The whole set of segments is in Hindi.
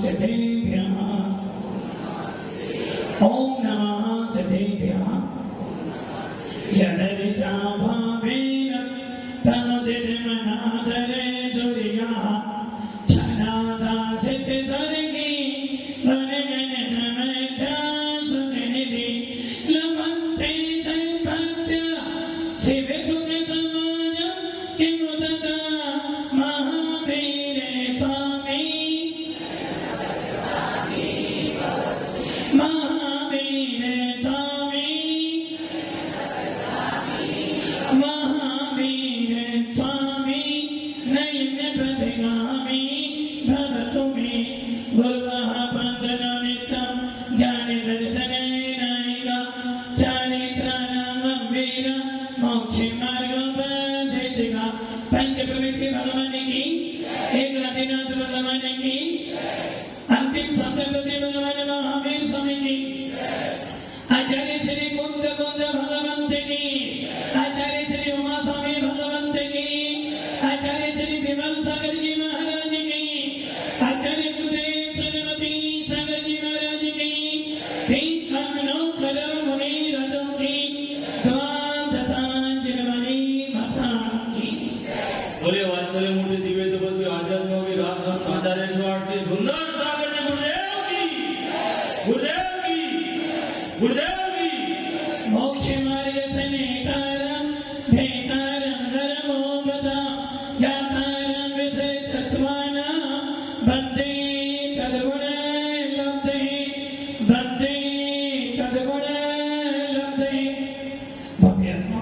सिद्धेभ्यः ओम नमः सिद्धेभ्यः यदर्चा भावेन तनुदिर्मनादरे दुर्या छनादा सिद्धर्गी वरगन नमता सुनिधि लमन्ते तैपत्य शिव सुख समाज किमुदता महावीर स्वामी महावीर स्वामी महावीर स्वामी नयन पथगामी भवतु मे गुरुः पंचनित्यं ज्ञान दर्शन नायिका चारित्राणां गंभीर मोक्ष मार्गोपदेशिका पंच प्रवृत्ति भगवान की एक आदिनाथ भगवान की अंतिम सत्संगति भगवान महावीर स्वामी की आचार्य श्री कुंद कुंद भगवंत की आचार्य श्री उमा स्वामी भगवंत की आचार्य श्री विमल सागर जी महाराज की आचार्य गुरुदेव सरस्वती सागर जी महाराज की ठीक हमनो करो मुनि रजों की द्वादशांजलि माता की बोले वात्सल्य मूर्ति दिव्य तपस्वी आध्यात्म योगी राजनाथ आचार्य स्वामी श्री सुंदर सागर जी गुरुदेव की गुरुदेव की गुरुदेव की मोक्ष मार्ग सनेतारं भेतारं धर्मोपदा यातारं विषय तत्वानां बद्धे तद्गुण लब्धे बद्धे तद्गुण लब्धे भव्यात्मा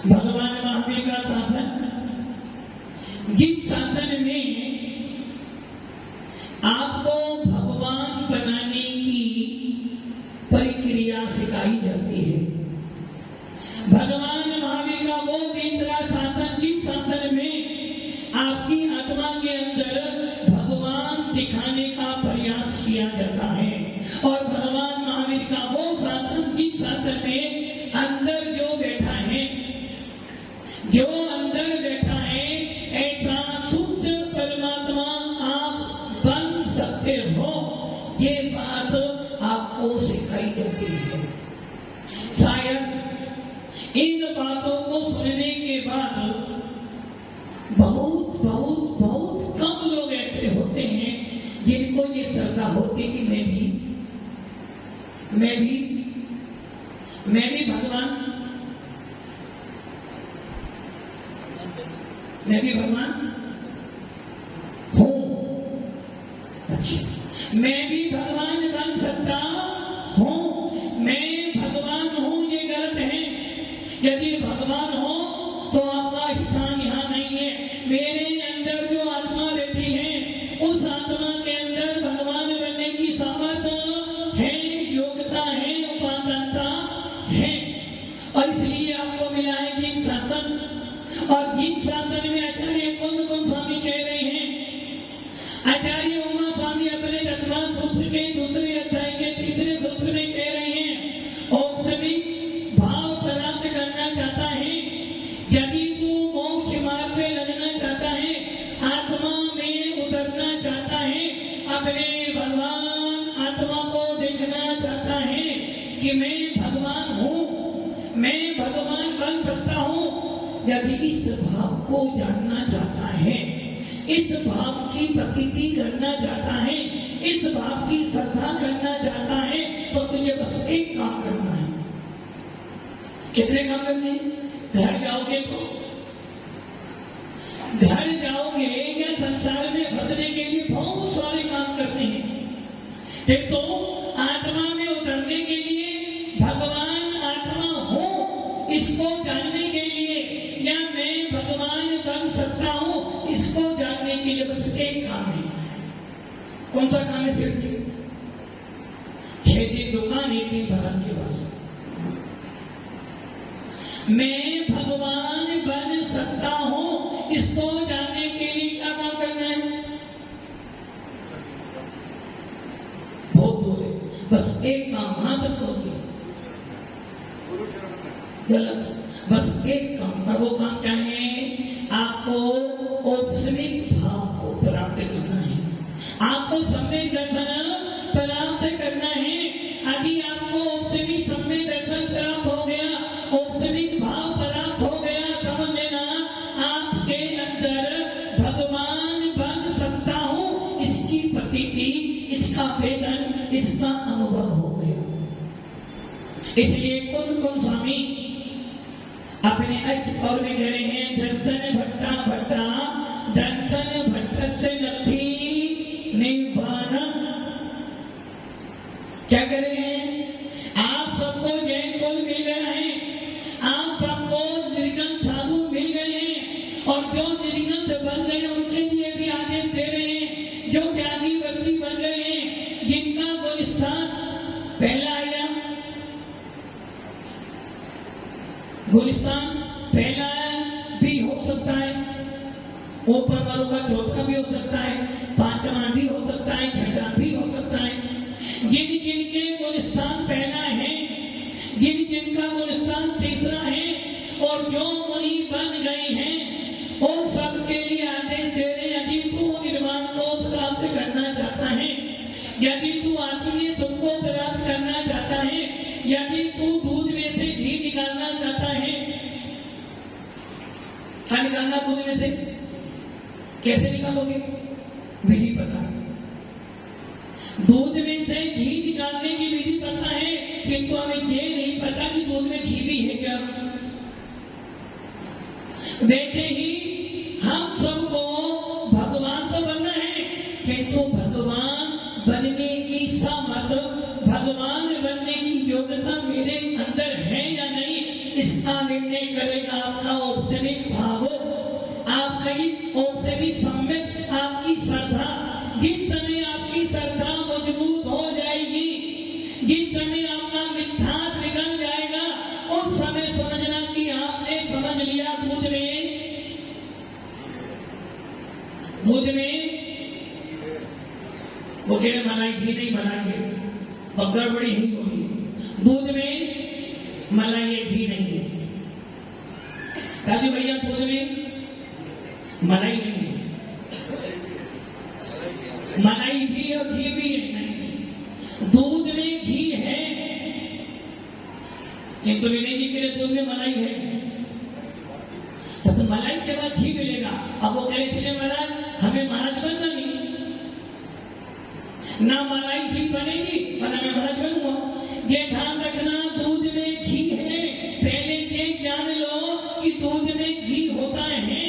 भगवान महावीर का शासन जिस शासन में आपको भगवान बनाने की प्रक्रिया सिखाई जाती है। भगवान महावीर का वो तीसरा शासन जिस शासन में आपकी आत्मा के अंदर भगवान दिखाने का प्रयास किया जाता है और भगवान महावीर का वो शासन जिस शासन में अंदर जो बैठा है जो अंदर बैठा है ऐसा शुद्ध परमात्मा आप बन सकते हो, ये बात आपको सिखाई जाती है। शायद इन बातों को सुनने के बाद बहुत बहुत बहुत कम लोग ऐसे होते हैं जिनको ये श्रद्धा होती कि मैं भी भगवान हूं। अच्छा, मैं भी भगवान बन सकता हूं, मैं भगवान हूं, ये गलत है। यदि भगवान हो तो आपका स्थान यहाँ नहीं है। मेरे अंदर जो आत्मा रहती है उस आत्मा के अंदर भगवान बनने की सामर्थ्य है, योग्यता है, उपादानता है और इसलिए आपको मिला है जिन शासन। और जिन शासन में आचार्य कुंद कुंद स्वामी कह रहे हैं, आचार्य उमा स्वामी अपने रत्नाम सूत्र के दूसरे अध्याय के तीसरे सूत्र में कह रहे हैं, औपचारिक भाव प्राप्त करना चाहता है, यदि तू मोक्ष मार्ग पे लगना चाहता है, आत्मा में उतरना चाहता है, अपने भगवान आत्मा को देखना चाहता है कि मैं भगवान हूँ, मैं भगवान बन सकता हूँ, यदि इस भाव को जानना चाहता है, इस भाव की प्रतीति करना चाहता है, इस भाव की श्रद्धा करना चाहता है, तो तुझे बस एक काम करना है। कितने काम करने हैं? घर जाओगे तो घर जाओगे या संसार में फंसने के लिए बहुत सारे काम करने हैं। एक तो आत्मा में उतरने के लिए भगवान आत्मा हो इसको जानने के लिए, या मैं भगवान बन सकता हूं इसको जानने के लिए बस एक काम है। कौन सा काम है? सिर्फ 6 दिन दुकान 1 दिन भगवान के पास। मैं भगवान बन सकता हूं इसको जानने के लिए क्या काम करना है? बहुत बोले, बस एक काम हाथ रखोगे गलत, बस एक काम। और वो काम क्या है? आपको औपचारिक भाव को प्राप्त करना है। अंदर भगवान बन सकता हूं, इसकी प्रतीति, इसका वेदन, इसका अनुभव हो गया। इसलिए कुन स्वामी अपने अष्टपौर में कह रहे हैं, दर्शन भट्टा भट्टा दर्शन भट्ट से नथी निवान। क्या कह रहे हैं? आप सबको जैन कुल मिल गया है, आप सबको निर्गंथ साधु मिल गए हैं, और जो निर्गंथ बन गए उनके लिए भी आदेश दे रहे हैं, जो ज्ञानी व्यक्ति बन गए हैं, जिनका गुलिस्तान पहला आया, गुलिस्तान पहला भी हो सकता है, ऊपर वालों का चौथा भी हो सकता है, पांचवा भी हो सकता है, छठा भी हो सकता है। जिन जिनके गुलिस्तान पहला है, जिन जिनका गुलिस्तान तीसरा है, और जो मुनि बन गए हैं, उन सबके लिए आदेश दे रहे हैं, यदि तू निर्वाण को प्राप्त करना चाहता है, यदि तू आत्मीय सुख को प्राप्त करना चाहता है, यदि तू दूध में से घी निकालना चाहता है, क्या निकालना दूध में से? कैसे निकालोगे? विधि पता है। दूध में से घी निकालने की विधि पता है, किंतु हमें ये नहीं पता कि दूध में घी भी है क्या। वैसे ही हम सबको भगवान तो बनना है, किंतु भगवान बनने की सामर्थ्य, भगवान बनने की योग्यता मेरे अंदर है या नहीं, इसका निर्णय करेगा आपका औपचारिक भाव, आपकी औपचारिक सम्यक, आपकी श्रद्धा। जिस समय आपकी श्रद्धा मजबूत हो जाएगी, जिस समय आपका मिथ्या निकल जाएगा, उस समय समझना कि आपने समझ लिया दूध में वो कह रहे मलाई घी नहीं बनाएंगे, अब गड़बड़ी ही होगी। दूध में मलाई है, घी नहीं है। दादी भैया दूध में मलाई नहीं है, मलाई भी और घी भी है नहीं, दूध में घी है, किंतु विनय जी के लिए दूध में मलाई है, तो मलाई के बाद घी मिलेगा। अब वो कह रहे थे महाराज हमें महाराज बनना नहीं, ना मलाई घी बनेगी और ना मैं महाराज बनूंगा। ये ध्यान रखना, दूध में घी है, पहले ये जान लो कि दूध में घी होता है,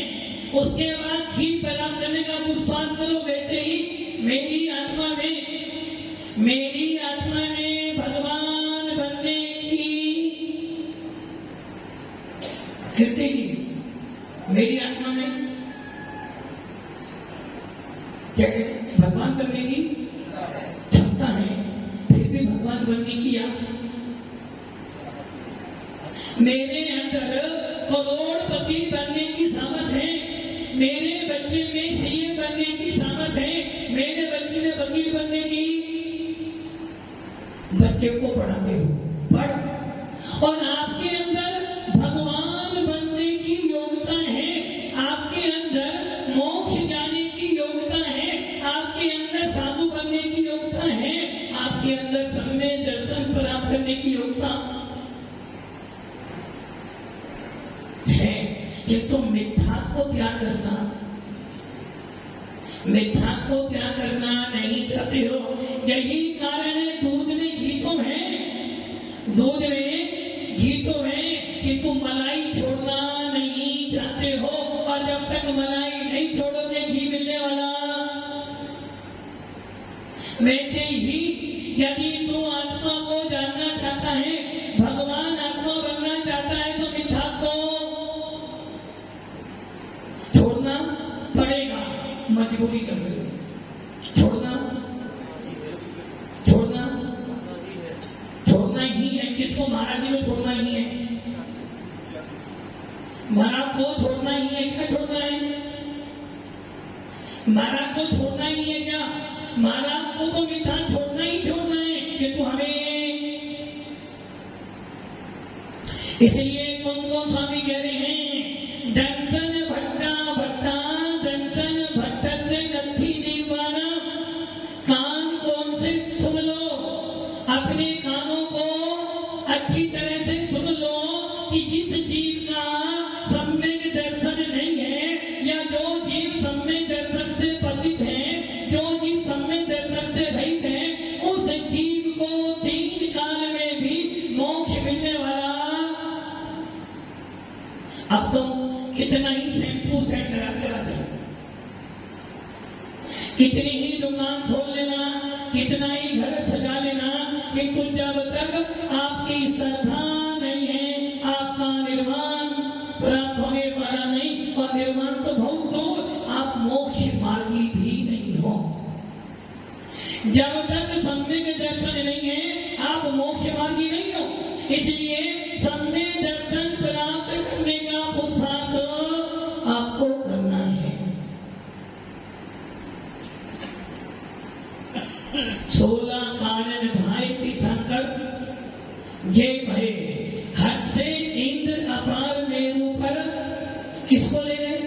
उसके बाद घी प्राप्त करने का पुरुषार्थ करो। वैसे ही मेरी आत्मा में भगवान बनने की कृति की, मेरी आत्मा में क्या भगवान बनने की क्षमता है, फिर भी भगवान बनने की या मेरे अंदर करोड़पति बनने की सामर्थ है, मेरे बच्चे में सीए बनने की सामर्थ है, मेरे बच्चे में वकील बनने की। बच्चे को पढ़ाते हो, पढ़, और आपके अंदर भगवान बनने की योग्यता है, आपके अंदर मोक्ष जाने की योग्यता है, आपके अंदर साधु बनने की योग्यता है, आपके अंदर सम्य दर्शन प्राप्त करने की योग्यता है, किंतु मिथ्या को त्याग करना, मिथ्या को त्याग करना नहीं चाहते हो। यही कारण है दूध में घी तो है, दूध में घी तो है, किंतु मलाई छोड़ना नहीं चाहते हो, और जब तक मलाई नहीं छोड़ोगे घी मिलने वाला। वैसे ही यदि तू आत्मा को जानना चाहता है, भगवान आत्मा बनना चाहता है, तो मिथ्या को छोड़ना पड़ेगा, मजबूरी कर दो। छोड़ना ही है। किसको? महाराज जी को छोड़ना ही है, महाराज को छोड़ना ही है। क्या छोड़ना है? महाराज को छोड़ना ही है। क्या महाराज को तो मिथ्या छोड़ना ही छोड़ना है, किंतु हमें इसलिए कौन स्वामी कह रहे हैं, दर्शन भट्टा भट्टा दर्शन भट्ट से नथी निर्वाणा। कान कौन से सुन लो, अपने कानों को अच्छी तरह से सुन लो कि जिस जीव का सम्यक दर्शन नहीं है, कितनी ही दुकान खोल लेना, कितना ही घर सजा लेना, किंतु जब तक आपकी श्रद्धा नहीं है, आपका निर्वाण प्राप्त होने वाला नहीं। और निर्वाण तो बहुत दूर, आप मोक्ष मार्गी भी नहीं हो। जब तक सम्यक दर्शन नहीं है, आप मोक्ष मार्गी नहीं हो। इसलिए सम्यक दर्शन प्राप्त करने का पुरुषार्थ आपको करना है। 16 कारण भाई तीर्थंकर ये भय हद से इंद्र अपार मेरु पर किसको ले गए?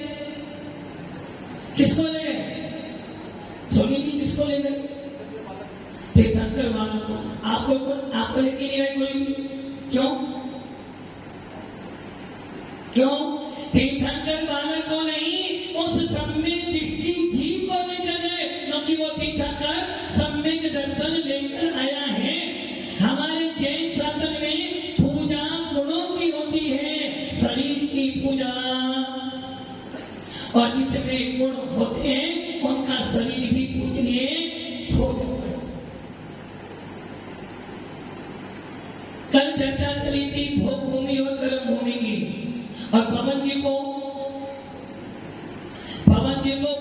किसको ले गए? सोनी जी किसको ले गए? तीर्थंकर वालों को। आपको लेके नहीं गए कोई भी? क्यों? क्यों? तीर्थंकर बालक को नहीं, उस सम्यक दृष्टि जीव को ले गए, क्योंकि वो तीर्थंकर सम्यक दर्शन लेकर आया है। हमारे जैन शास्त्र में पूजा गुणों की होती है, शरीर की पूजा, और जिसमें गुण होते हैं उनका शरीर भी पूजनीय हो जाता है। कल चर्चा चली थी भोग भूमि और कर्म भूमि की, और पवन जी को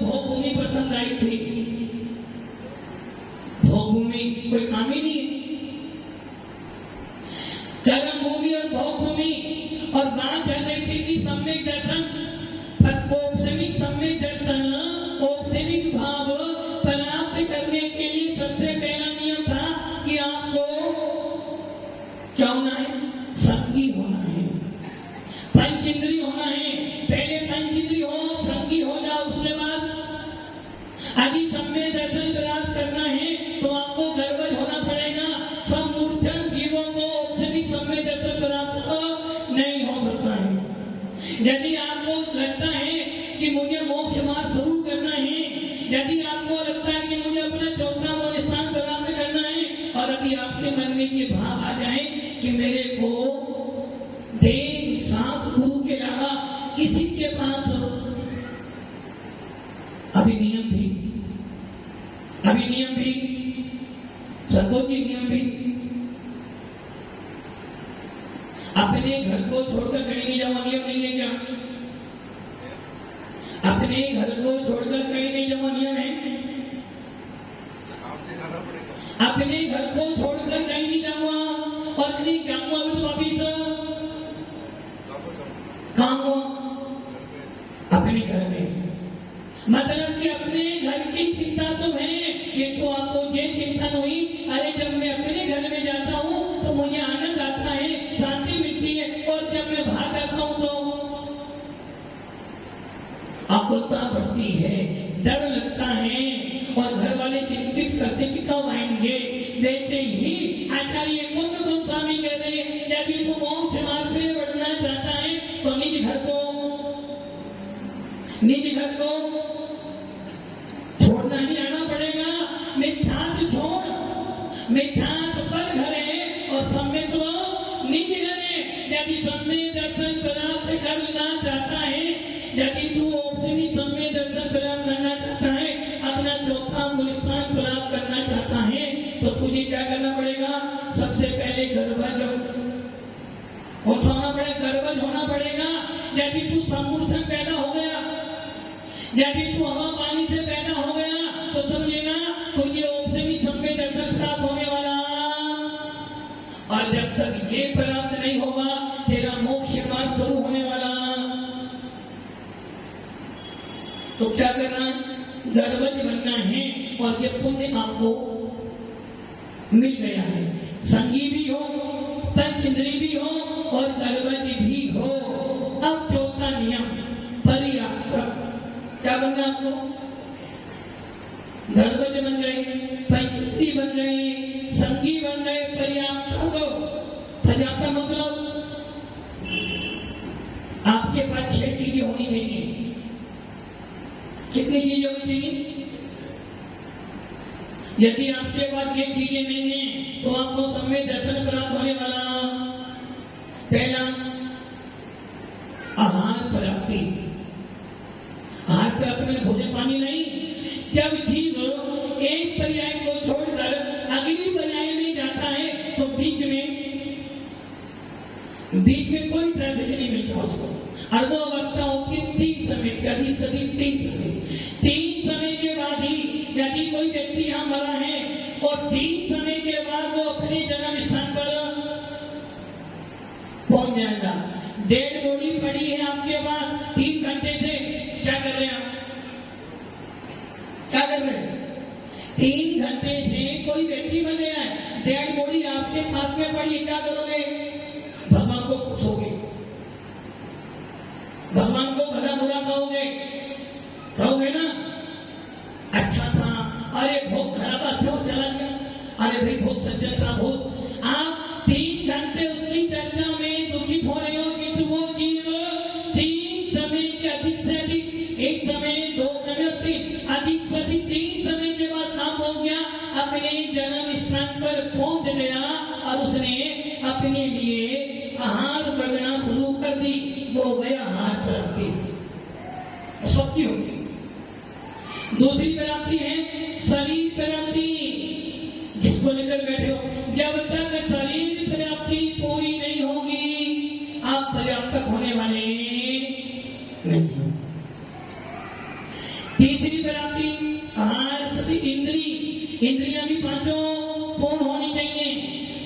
भोग भूमि पसंद आई थी। भोग भूमि कोई काम ही नहीं है। कर्म भूमि और भोग भूमि, और बात चल रही थी कि सम्यक दर्शन, औपसेमिक सम्यक दर्शन, औपसेमिक भाव प्राप्त करने के लिए सबसे पहला नियम था कि आपको क्या होना है? संगी होना है, पंचेंद्रिय होना है। पहले पंचेंद्रिय हो, संगी हो जाओ, उसके बाद यदि सम्यक दर्शन प्राप्त करना है तो आपको गर्वज होना पड़ेगा। सब मूर्छन जीवों को औपसेमिक सम्यक दर्शन प्राप्त नहीं हो सकता है। यदि आपको लगता है कि मुझे मोक्ष मार्ग शुरू करना है, यदि आपको लगता है कि मुझे अपना चौथा और स्थान प्राप्त करना है, और यदि आपके मन में ये भाव आ जाए कि मेरे को देव साथ गुरु के अलावा किसी के पास अभी नियम भी संतोष जी, नियम भी अपने घर को छोड़कर कहीं नहीं जाओ, नियम नहीं है क्या? अपने घर को छोड़कर कहीं नहीं जाओ, नियम है? अपने घर को छोड़कर कहीं नहीं जाऊंगा, और नहीं जाऊंगा तो वापिस काम हुआ अपने घर में। मतलब कि अपने घर की चिंता तो है, किंतु आपको ये चिंता हुई, अरे जब मैं अपने घर में जाता हूँ तो मुझे आनंद आता है, शांति मिलती है, और जब मैं भाग आता हूँ तो आकुलता बढ़ती है, डर लगता है, और घर वाले चिंतित करते कि कब आएंगे। जैसे ही आचार्य कुंद गोस्वामी कह रहे हैं, यदि तू मोक्ष मार्ग पे बढ़ना चाहता है तो निज घर को छोड़ना ही आना पड़ेगा। मिथ्यात्व छोड़, मिथ्यात्व पर घर है और सम्यक निज घर है। यदि सम्यक दर्शन प्राप्त करना चाहता है, यदि तू औपसेमिक सम्यक दर्शन प्राप्त करना चाहता है, अपना चौथा स्थान प्राप्त करना चाहता है, तो तुझे क्या करना पड़ेगा? सबसे पहले गर्भज होना पड़ेगा। यदि तू समूर्छन पैदा हो गया, यदि तू हवा पानी से पैदा हो गया, तो समझेगा तुझे औपसेमिक सम्यक दर्शन प्राप्त होने वाला, और जब तक ये प्राप्त नहीं होगा तेरा मोक्ष मार्ग शुरू होने वाला। तो क्या करना? गर्भज बनना है, और ये पुण्य आपको मिल गया है। संगी भी हो, पंचेंद्रिय भी हो, और गर्भज भी हो। अब चौथा नियम पर्याप्त। क्या बन गया आपको? गर्भज बन गए, पंचेंद्रिय बन गए, संगी बन गए, पर्याप्त हो। पर्याप्त मतलब आपके पास 6 चीजें होनी चाहिए। कितनी चीजें होनी चाहिए? यदि आपके पास ये चीजें नहीं है तो आपको सम्यक दर्शन प्राप्त होने वाला। पहला, आहार प्राप्ति। आहार प्राप्ति में भोजन पानी नहीं। जब जीव एक पर्याय को छोड़कर अगली पर्याय में जाता है तो बीच में कोई ट्रैफिक नहीं मिलता उसको। और वो अवस्था होती है 3 समय की, अधिक से अधिक 3 समय। 3 समय के बाद ही यदि कोई व्यक्ति यहाँ मरा है और 3 समय के बाद वो अपने जन्म स्थान पर पहुंच जाएगा। डेड बॉडी पड़ी है आपके पास 3 घंटे से, क्या कर रहे हैं आप? क्या कर रहे हैं? 3 घंटे से कोई व्यक्ति मर गया है, डेड बॉडी आपके पास में पड़ी है, क्या करोगे? भगवान को पूछोगे, भगवान को भला बुरा कहोगे, कहोगे ना? अच्छा था, अरे बहुत खराब था, वो चला गया, अरे भाई बहुत सज्जन था, बहुत। आप 3 घंटे उसकी चर्चा में दुखित हो रहे हो कि वो जीव 3 समय के अधिक से अधिक, 1 समय 2 समय अधिक से अधिक 3 समय के बाद कहां पहुंच गया? अपने जन्म स्थान पर पहुंच गया और उसने अपने लिए आहार बढ़ना शुरू कर दी, वो हो गया आहार प्राप्ति, सबकी होगी। दूसरी प्राप्ति है शरीर प्राप्ति, जिसको लेकर बैठे हो। जब तक शरीर प्राप्ति पूरी नहीं होगी आप पर्याप्त होने वाले नहीं। तीसरी प्राप्ति आहार शरीर इंद्री, इंद्रियां भी 5 पूर्ण होनी चाहिए।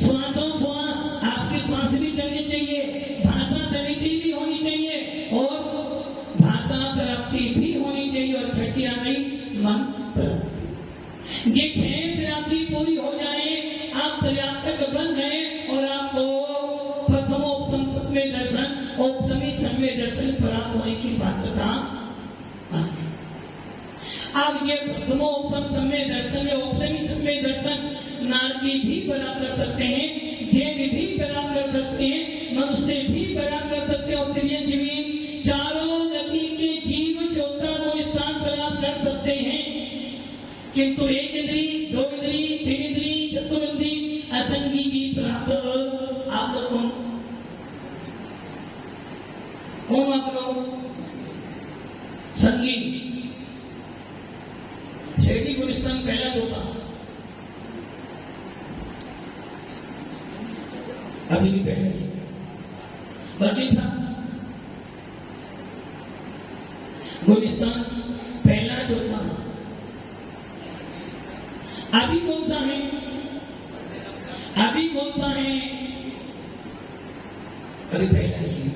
श्वासोश्वास, आपकी श्वास भी चलनी चाहिए, भाषा समिति भी होनी चाहिए और भाषा प्राप्ति भी होनी चाहिए। और छठी आ गई मन प्राप्ति। ये 6 प्राप्ति पूरी हो जाए आप पर्याप्त बन गए और आपको प्रथमोपम समय दर्शन, उपसमी समय दर्शन प्राप्त होने की बाध्यता आ गई। अब ये प्रथमोपम समय दर्शन या उपसमी समय दर्शन नारकी भी प्राप्त कर सकते हैं, देव भी प्राप्त कर सकते हैं, मनुष्य भी प्राप्त कर सकते हैं और तिर्यक जीव, चारों गति के जीव 14 स्थान प्राप्त कर सकते हैं। किंतु 1 इंद्री, 2 इंद्री, 3 इंद्री, चतुर्ंद्री असंगी की प्राप्त आप लोग कौन आप लोग? संगी शेडी गुलिस्तान पहला चौथा, अभी भी पहले बाकी था। गुलिस्तान पहला चौथा, अभी कौन सा है? अभी कौन सा है? अभी पहला ही है।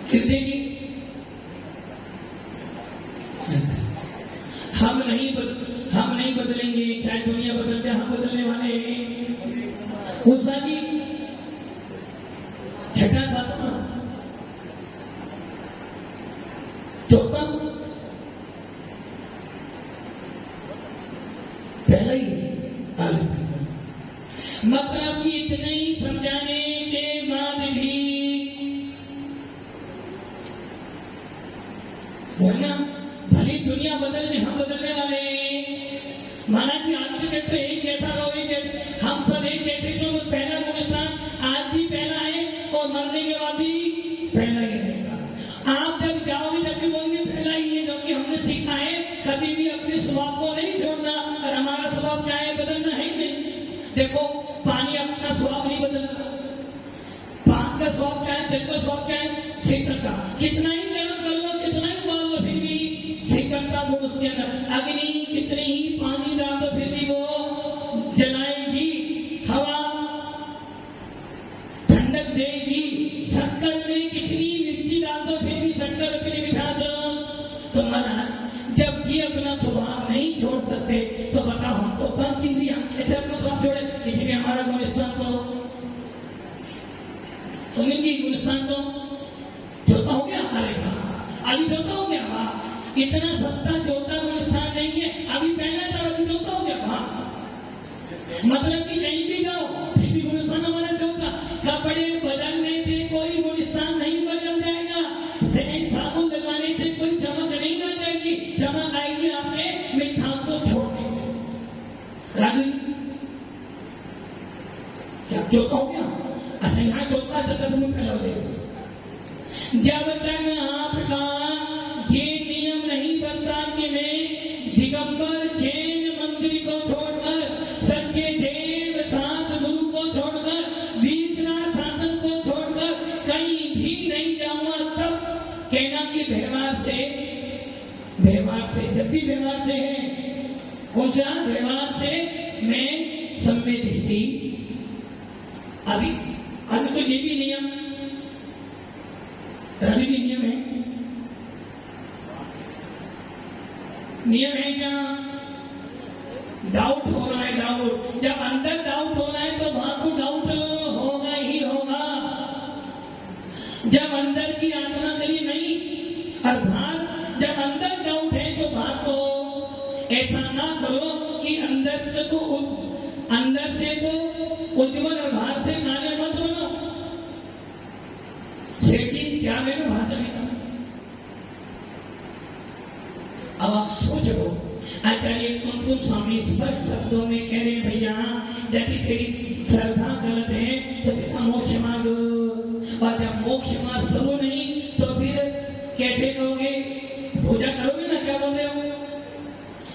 फिर देखिए हम नहीं बदलेंगे, चाहे दुनिया बदल जाए, हम बदलने वाले हैं। उषा जी 6ठा 7वां 4था पहला ही मतलब कि इतने ही समझाने के बाद भी वरना भली दुनिया बदलने, हम बदलने वाले हैं। महाराज जी आज भी कहते एक जैसा रहो, एक जैसे, हम सब एक जैसे। जो पहला गुलिस्तान आज भी पहला है और मरने के बाद भी पहला ही रहेगा। आप जब जाओगे तब भी बोलेंगे पहला ही है, क्योंकि हमने सीखा है कभी भी अपने स्वभाव को नहीं छोड़ना। और हमारा स्वभाव क्या है? बदलना है नहीं। देखो पानी अपना स्वभाव नहीं बदलता, पान का स्वभाव क्या है, तेल का स्वभाव क्या है, शीतल का। कितना ही गर्म कर लो, कितना ही उबाल लो, फिर भी शीतल का गुण उसके अंदर। अग्नि कितनी ही पानी डाल दो फिर भी वो जलाएगी, हवा ठंडक देगी। शक्कर में कितनी मिर्ची डाल दो फिर भी शक्कर अपनी मिठास। तो महाराज जब ये अपना स्वभाव नहीं छोड़ सकते तो बताओ हम तो पंच इंद्रियां ऐसे अपना स्वभाव छोड़े, इसलिए हमारा गुलिस्तान तो सुनिए, गुलिस्तान तो चौथा हो गया हमारे कहा, अभी चौथा हो गया। वहां इतना सस्ता चौथा गुलिस्तान नहीं है, अभी पहला था अभी चौथा हो गया। वहां मतलब कि कहीं भी जाओ फिर भी गुलिस्तान हमारा चौथा। कपड़े बदलने से कोई गुलिस्तान नहीं बदल जाएगा, सेंट साबुन लगाने से कोई चमक नहीं आ जाएगी, चमक आएगी आपने मिठास को छोड़ने से। राजू क्या चौथा हो गया? अच्छा यहाँ चौथा तक तुम्हें फैला देगा। जब तक आपका ये नियम नहीं बनता कि व्यवहार से जब भी व्यवहार से है, कौन सा व्यवहार से मैं सम्य दृष्टि। अभी तो ये भी नियम है क्या? डाउट हो रहा है, डाउट। जब अंदर डाउट हो रहा है तो बाहर को डाउट होगा ही होगा। जब अंदर की आत्मा करी नहीं और बाहर, जब अंदर डाउट है तो बाहर को ऐसा ना करो कि अंदर से तो उज्जवल और बाहर से काले मत बनो। सेठी क्या लेना भाषा में। अब आप सोच लो, आचार्य कौन स्वामी स्पष्ट शब्दों में कह रहे भैया यदि तेरी श्रद्धा गलत है तो तेरा मोक्ष मार्ग, और जब मोक्ष मार्ग शुरू नहीं तो फिर कैसे करोगे? पूजा करोगे ना? क्या बोल रहे हो?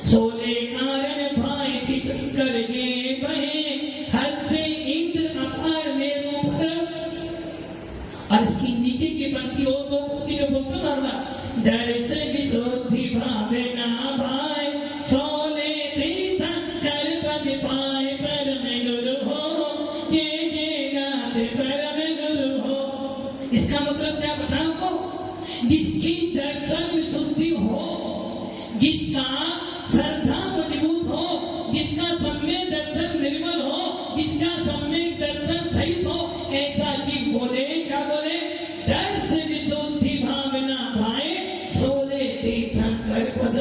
सोले कारण भाई करके बहे हर से इंद्र अपार मेरू भर। और इसकी नीचे की पंक्ति हो तो पंक्ति को बोलता ना, डर से विशुद्धि भावे ना भाई सोले तीर्थंकर पद पाए परम गुरु हो, जे नाथ परम गुरु हो। इसका मतलब क्या बताऊं को? जिसकी दर्शन विशुद्धि हो, जिसका श्रद्धा मजबूत हो, जिसका सम्यक दर्शन निर्मल हो, जिसका सम्यक दर्शन सहित हो, ऐसा जीव बोले। क्या बोले? दर्श विशुद्धि भावना भाई सोले तीर्थंकर पद।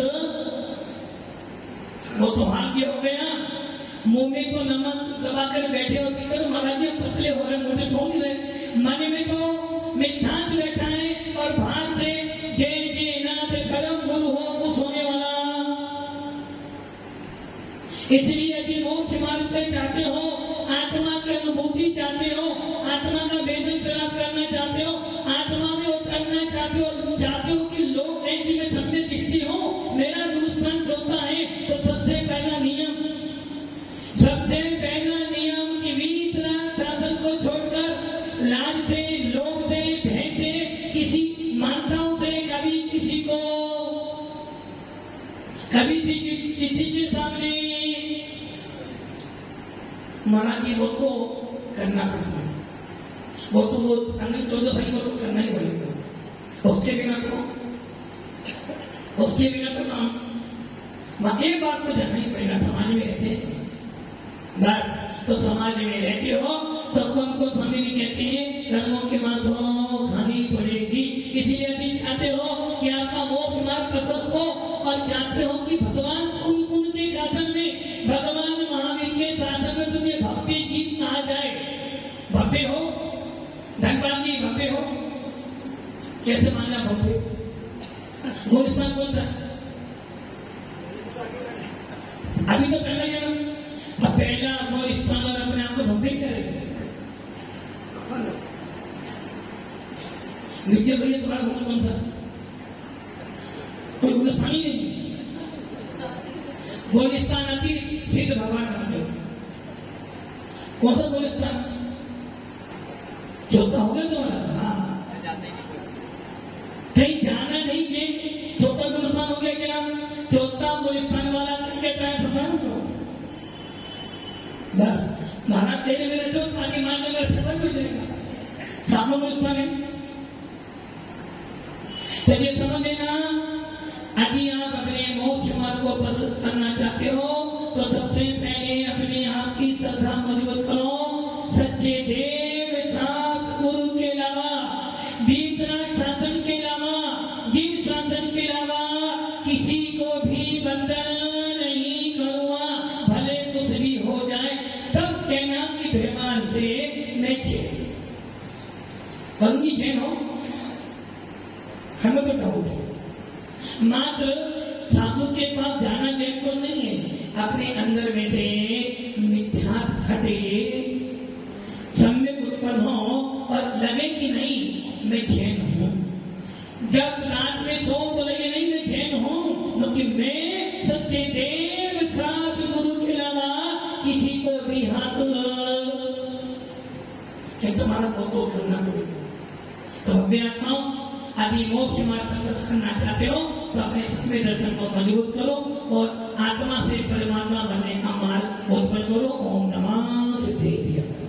वो तो भाग्य हो गया। मुंह में तो नमक दबाकर बैठे और कहते महाराज जी पतले हो रहे, मोटे हो नहीं रहे। मन में तो मिठास बैठा है और बाहर से जय नाथ परम गुरु हो, खुश होने वाला। इसलिए यदि मोक्ष मार्ग पे चाहते हो, आत्मा की अनुभूति चाहते हो, आत्मा का वेदन प्राप्त करना चाहते हो, आत्मा में उतरना चाहते हो कि लोग में सबसे दृष्टि हो, मेरा गुरुस्थान चलता है, तो सबसे पहला नियम कि वीतरा शासन को छोड़कर लाज से, लोभ से, भय से, किसी मानताओं से कभी किसी के सामने महाराज जी वो तो करना पड़ता है। वो अनंत 14 भाई को तो करना ही पड़ेगा। उसके बिना तो काम एक बात तो जानना ही पड़ेगा। समाज में रहते हैं बस, तो समाज में रहते हो तो तुमको स्वामी भी कहते हैं कर्मों की बात हो खानी पड़ेगी। इसलिए यदि चाहते हो कि आपका मोक्ष मार्ग प्रशस्त हो और चाहते हो कि भगवान उनके शासन में, भगवान महावीर के शासन में तुम्हें भव्य जीत आ जाए। भव्य हो धनपाल जी, भव्य हो कैसे माना? भव्य गुरुस्थान कौन सा? अभी तो पहला ही ना, अब पहला गुरुस्थान और अपने आप को भव्य करेगा। नित्य भैया तुम्हारा गुरु कौन सा? कोई गुरुस्थान ही नहीं। गुरुस्थान अति सिद्ध भगवान रामदेव। कौन सा गुरुस्थान? चौथा हो गया तुम्हारा? हाँ, कहीं जाना नहीं है, चौथा गुरुस्थान हो गया क्या? चौथा गुरुस्थान वाला कहता है भगवान को बस महाराज तेरे मेरे चौथा की मान में सफल हो जाएगा। सामो गुरुस्थान है। चलिए समझ लेना, यदि आप अपने मोक्ष मार्ग को प्रशस्त करना चाहते हो तो सबसे पहले अपने आप की श्रद्धा मजबूत करो। सच्चे देव साथ गुरु के अलावा, वितराग शासन के अलावा, जीव शासन के अलावा किसी को भी बंधन नहीं करूंगा, भले कुछ भी हो जाए। तब कहना कि व्यवहार से मैं चैन करूंगी। चैन हो हमें तो डाउट है। मात्र साधु के पास जाना बिल्कुल नहीं है। अपने अंदर में से मिथ्या हटे, सम्यक उत्पन्न हो और लगे कि नहीं मैं चैन हूं। जब रात में सो तो लगे नहीं मैं चैन हूं, क्योंकि मैं सच्चे देव साथ गुरु के अलावा किसी को भी हाथ तुम्हारा फोटो करना पड़ेगा। तो अभी आत्माओं आदि मोक्ष मार्ग पर करना चाहते हो तो अपने सत्य दर्शन को मजबूत करो और आत्मा से परमात्मा बनने का मार्ग उत्पन्न करो। ओम नमः सिद्धेभ्यः।